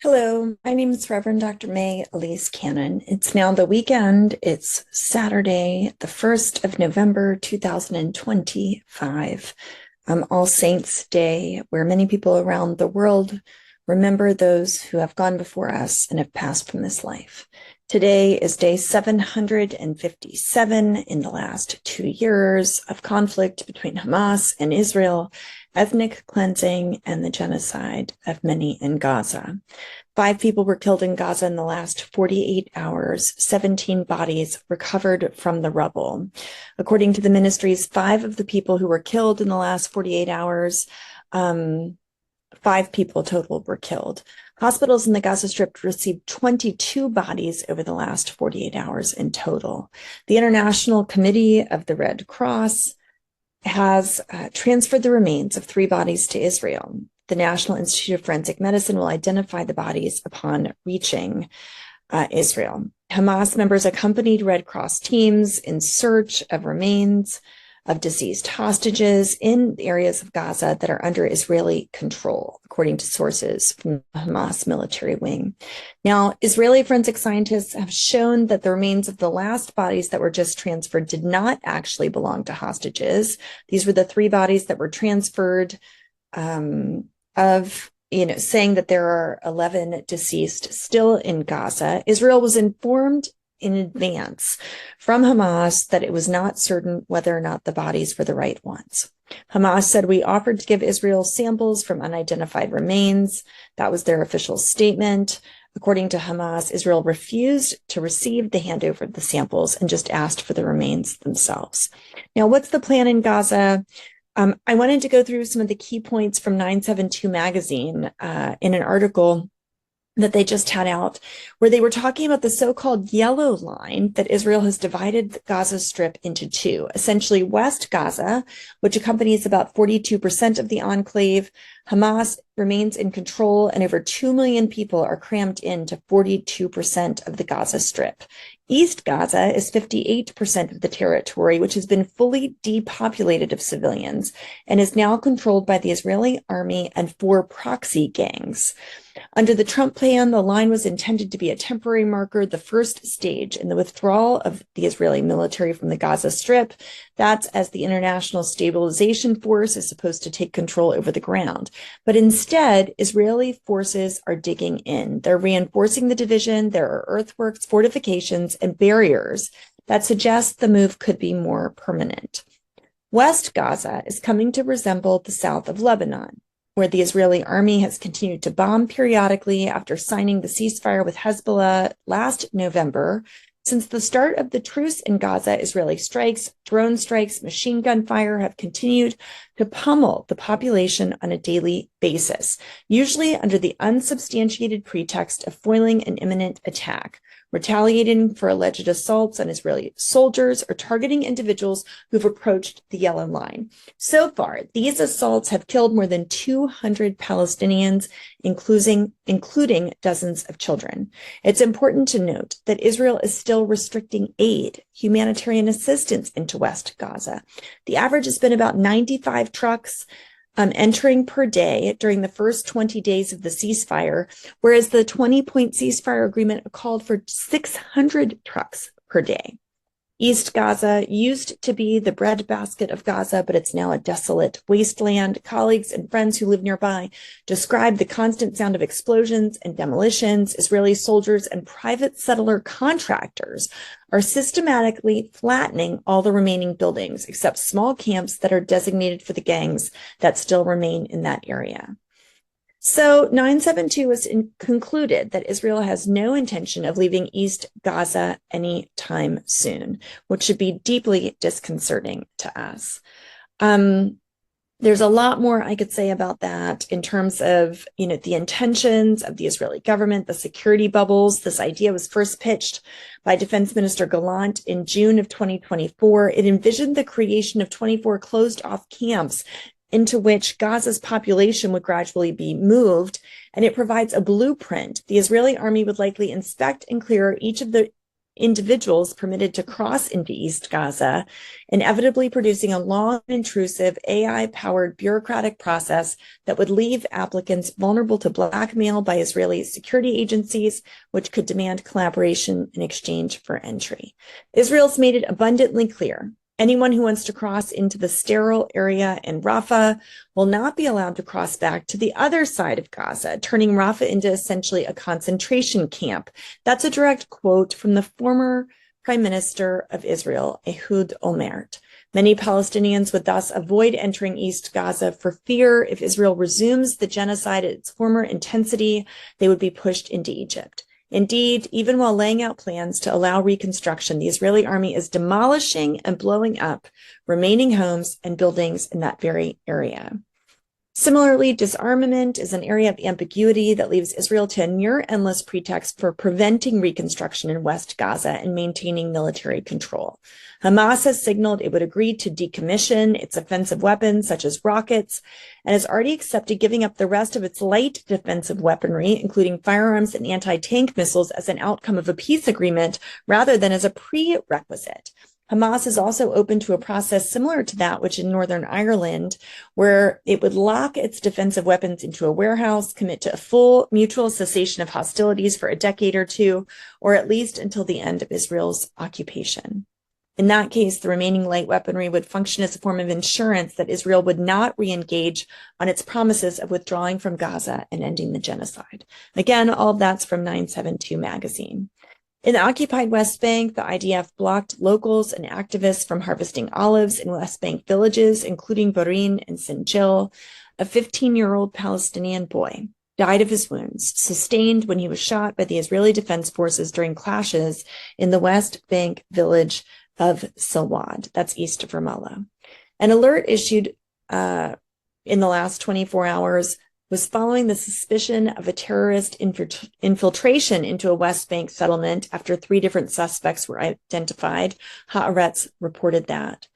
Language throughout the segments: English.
Hello, my name is Reverend Dr. May Elise Cannon. It's now the weekend. It's Saturday, the 1st of November, 2025, All Saints Day, where many people around the world remember those who have gone before us and have passed from this life. Today is day 757 in the last 2 years of conflict between Hamas and Israel, ethnic cleansing, and the genocide of many in Gaza. 5 people were killed in Gaza in the last 48 hours, 17 bodies recovered from the rubble. According to the ministries, 5 of the people who were killed in the last 48 hours, 5 people total were killed. Hospitals in the Gaza Strip received 22 bodies over the last 48 hours in total. The International Committee of the Red Cross has transferred the remains of 3 bodies to Israel. The National Institute of Forensic Medicine will identify the bodies upon reaching Israel. Hamas members accompanied Red Cross teams in search of remains of deceased hostages in areas of Gaza that are under Israeli control, according to sources from the Hamas military wing. Now, Israeli forensic scientists have shown that the remains of the last bodies that were just transferred did not actually belong to hostages. These were the 3 bodies that were transferred, saying that there are 11 deceased still in Gaza. Israel was informed in advance from Hamas that it was not certain whether or not the bodies were the right ones. Hamas said, "We offered to give Israel samples from unidentified remains." That was their official statement. According to Hamas, Israel refused to receive the handover of the samples and just asked for the remains themselves. Now, what's the plan in Gaza? I wanted to go through some of the key points from 972 magazine in an article that they just had out, where they were talking about the so-called yellow line that Israel has divided the Gaza Strip into 2. Essentially, West Gaza, which accompanies about 42% of the enclave, Hamas remains in control, and over 2 million people are crammed into 42% of the Gaza Strip. East Gaza is 58% of the territory, which has been fully depopulated of civilians and is now controlled by the Israeli army and 4 proxy gangs. Under the Trump plan, the line was intended to be a temporary marker, the first stage in the withdrawal of the Israeli military from the Gaza Strip. That's as the International Stabilization Force is supposed to take control over the ground. But instead, Israeli forces are digging in. They're reinforcing the division. There are earthworks, fortifications, and barriers that suggest the move could be more permanent. West Gaza is coming to resemble the south of Lebanon, where the Israeli army has continued to bomb periodically after signing the ceasefire with Hezbollah last November. Since the start of the truce in Gaza, Israeli strikes, drone strikes, machine gun fire have continued to pummel the population on a daily basis, usually under the unsubstantiated pretext of foiling an imminent attack, retaliating for alleged assaults on Israeli soldiers, or targeting individuals who've approached the yellow line. So far, these assaults have killed more than 200 Palestinians, including dozens of children. It's important to note that Israel is still restricting aid, humanitarian assistance into West Gaza. The average has been about 95 trucks entering per day during the first 20 days of the ceasefire, whereas the 20-point ceasefire agreement called for 600 trucks per day. East Gaza used to be the breadbasket of Gaza, but it's now a desolate wasteland. Colleagues and friends who live nearby describe the constant sound of explosions and demolitions. Israeli soldiers and private settler contractors are systematically flattening all the remaining buildings, except small camps that are designated for the gangs that still remain in that area. So 972 has concluded that Israel has no intention of leaving East Gaza anytime soon, which should be deeply disconcerting to us. There's a lot more I could say about that in terms of, the intentions of the Israeli government, the security bubbles. This idea was first pitched by Defense Minister Gallant in June of 2024. It envisioned the creation of 24 closed-off camps into which Gaza's population would gradually be moved, and it provides a blueprint. The Israeli army would likely inspect and clear each of the individuals permitted to cross into East Gaza, inevitably producing a long, intrusive, AI-powered bureaucratic process that would leave applicants vulnerable to blackmail by Israeli security agencies, which could demand collaboration in exchange for entry. Israel's made it abundantly clear. Anyone who wants to cross into the sterile area in Rafah will not be allowed to cross back to the other side of Gaza, turning Rafah into essentially a concentration camp. That's a direct quote from the former Prime Minister of Israel, Ehud Olmert. Many Palestinians would thus avoid entering East Gaza for fear if Israel resumes the genocide at its former intensity, they would be pushed into Egypt. Indeed, even while laying out plans to allow reconstruction, the Israeli army is demolishing and blowing up remaining homes and buildings in that very area. Similarly, disarmament is an area of ambiguity that leaves Israel to a near-endless pretext for preventing reconstruction in West Gaza and maintaining military control. Hamas has signaled it would agree to decommission its offensive weapons, such as rockets, and has already accepted giving up the rest of its light defensive weaponry, including firearms and anti-tank missiles, as an outcome of a peace agreement rather than as a prerequisite. Hamas is also open to a process similar to that which in Northern Ireland, where it would lock its defensive weapons into a warehouse, commit to a full mutual cessation of hostilities for a decade or two, or at least until the end of Israel's occupation. In that case, the remaining light weaponry would function as a form of insurance that Israel would not re-engage on its promises of withdrawing from Gaza and ending the genocide. Again, all of that's from 972 magazine. In the occupied West Bank, the IDF blocked locals and activists from harvesting olives in West Bank villages, including Barin and Sinjil. A 15-year-old Palestinian boy died of his wounds, sustained when he was shot by the Israeli Defense Forces during clashes in the West Bank village of Silwad, that's east of Ramallah. An alert issued in the last 24 hours was following the suspicion of a terrorist infiltration into a West Bank settlement after 3 different suspects were identified. Haaretz reported that.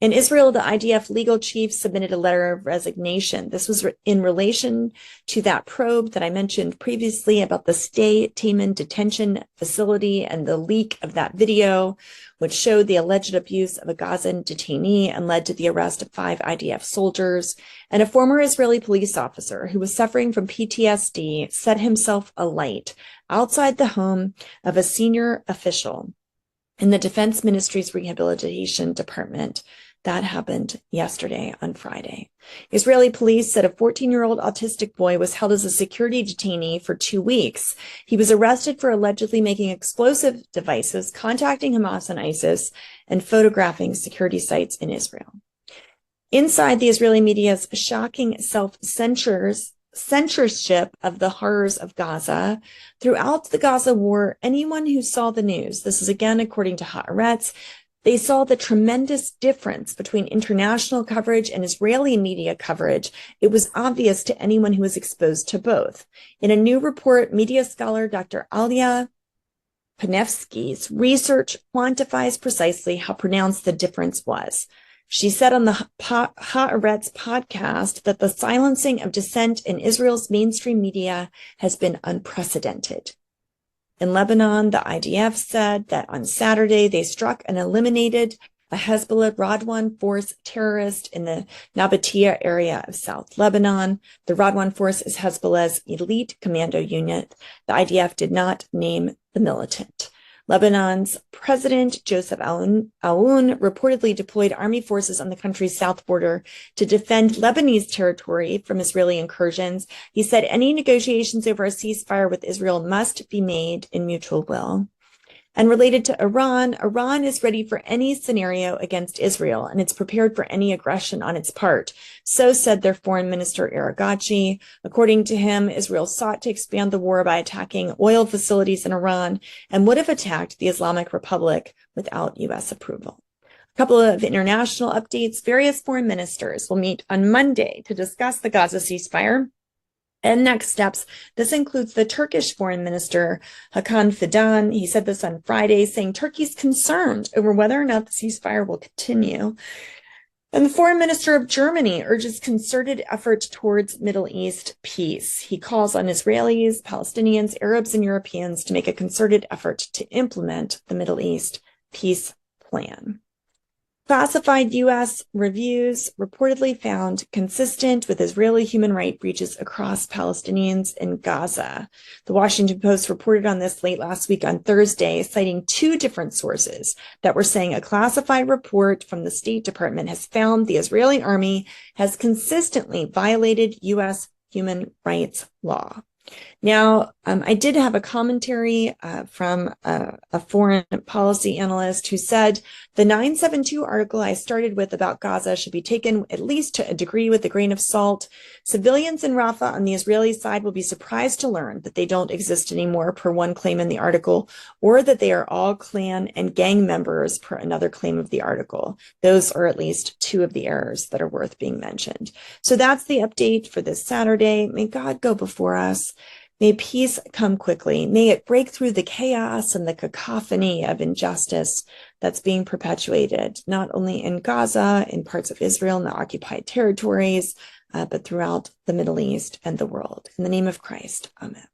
In Israel, the IDF legal chief submitted a letter of resignation. This was in relation to that probe that I mentioned previously about the Stay Taman detention facility and the leak of that video, which showed the alleged abuse of a Gazan detainee and led to the arrest of 5 IDF soldiers. And a former Israeli police officer who was suffering from PTSD set himself alight outside the home of a senior official in the Defense Ministry's Rehabilitation Department. That happened yesterday on Friday. Israeli police said a 14-year-old autistic boy was held as a security detainee for 2 weeks. He was arrested for allegedly making explosive devices, contacting Hamas and ISIS, and photographing security sites in Israel. Inside the Israeli media's shocking censorship of the horrors of Gaza, throughout the Gaza war, anyone who saw the news, this is again according to Haaretz, they saw the tremendous difference between international coverage and Israeli media coverage. It was obvious to anyone who was exposed to both. In a new report, media scholar Dr. Alia Panevsky's research quantifies precisely how pronounced the difference was. She said on the Haaretz podcast that the silencing of dissent in Israel's mainstream media has been unprecedented. In Lebanon, the IDF said that on Saturday they struck and eliminated a Hezbollah Radwan Force terrorist in the Nabatea area of South Lebanon. The Radwan Force is Hezbollah's elite commando unit. The IDF did not name the militant. Lebanon's President Joseph Aoun reportedly deployed army forces on the country's south border to defend Lebanese territory from Israeli incursions. He said any negotiations over a ceasefire with Israel must be made in mutual will. And related to Iran, Iran is ready for any scenario against Israel, and it's prepared for any aggression on its part. So said their foreign minister, Aragachi. According to him, Israel sought to expand the war by attacking oil facilities in Iran and would have attacked the Islamic Republic without U.S. approval. A couple of international updates. Various foreign ministers will meet on Monday to discuss the Gaza ceasefire and next steps. This includes the Turkish foreign minister, Hakan Fidan. He said this on Friday, saying Turkey's concerned over whether or not the ceasefire will continue. And the foreign minister of Germany urges concerted effort towards Middle East peace. He calls on Israelis, Palestinians, Arabs, and Europeans to make a concerted effort to implement the Middle East peace plan. Classified U.S. reviews reportedly found consistent with Israeli human rights breaches across Palestinians in Gaza. The Washington Post reported on this late last week on Thursday, citing two different sources that were saying a classified report from the State Department has found the Israeli army has consistently violated U.S. human rights law. Now, I did have a commentary from a foreign policy analyst who said the 972 article I started with about Gaza should be taken at least to a degree with a grain of salt. Civilians in Rafah on the Israeli side will be surprised to learn that they don't exist anymore, per one claim in the article, or that they are all clan and gang members, per another claim of the article. Those are at least two of the errors that are worth being mentioned. So that's the update for this Saturday. May God go before us. May peace come quickly. May it break through the chaos and the cacophony of injustice that's being perpetuated, not only in Gaza, in parts of Israel and the occupied territories, but throughout the Middle East and the world. In the name of Christ, amen.